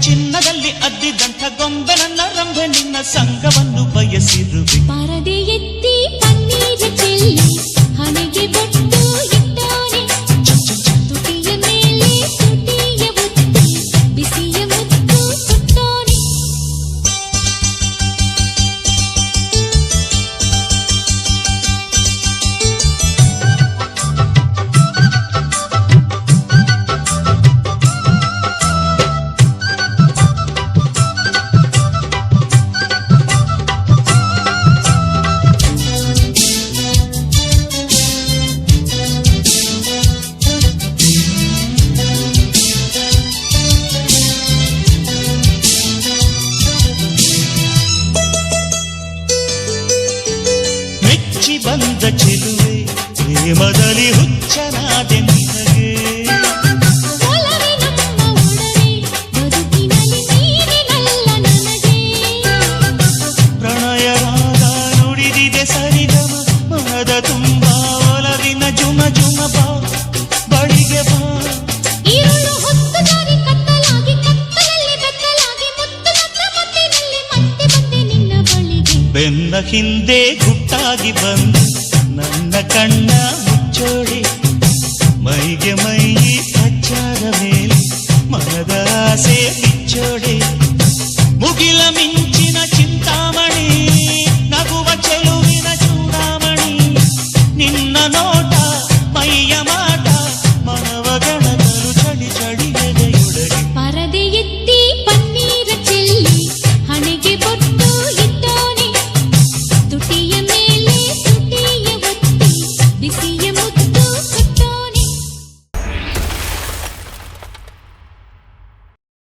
ಚಿನ್ನದಲ್ಲಿ ಅದ್ದಿದಂಥ ಗೊಂಬೆ ನನ್ನ ರಂಭೆ ನಿನ್ನ ಸಂಗವನ್ನು ಬಯಸಿರುವೆ. ಪರದೆ ಎತ್ತಿ ಪನ್ನೀರ ಚೆಲ್ಲಿ ಹಣೆಗೆ ಬೊಟ್ಟು ಇಟ್ಟೋನೆ, ತುಟಿಯ ಮೇಲೆ ತುಟಿಯ ಒತ್ತಿ ಬಿಸಿಯ ಮುತ್ತು ಕೊಟ್ಟೋನೆ. ಬಂದ ಚೆಲುವೆ ಪ್ರೇಮದಲ್ಲಿ ಹುಚ್ಚನಾದೆ ನಿನಗೆ, ಒಲವೇ ನಮ್ಮ ಒಡನೆ ಬದುಕಿನಲ್ಲಿ ನೀನಿನಲ್ಲ ನನಗೆ. ಪ್ರಣಯ ರಾಗ ನುಡಿದಿದೆ ಸರಿಗಮ ಮನದ ತುಂಬ ಒಲವಿನ ಜುಮ ಜುಮ ಬಾ ಬಳಿಗೆ ಬಾ. ಈರುಳು ಹೊತ್ತು ದಾರಿ ಕತ್ತಲಾಗಿ ಕತ್ತಲಲ್ಲಿ ಬೆತ್ತಲಾಗಿ ಮುತ್ತು ನನ್ನ ಮುತ್ತಿನಲ್ಲಿ ಮತ್ತೆ ಬಂದೆ ನಿನ್ನ ಬಳಿಗೆ. ಬೆನ್ನ ಹಿಂದೆ ಗುಟ್ಟಾಗಿ ಬಂದು ನನ್ನ ಕಣ್ಣ ಮುಚ್ಚೋಡಿ, ಮೈಗೆ ಮೈ ಹಚ್ಚಾದ ಮೇಲೆ ಮನದ ಆಸೆ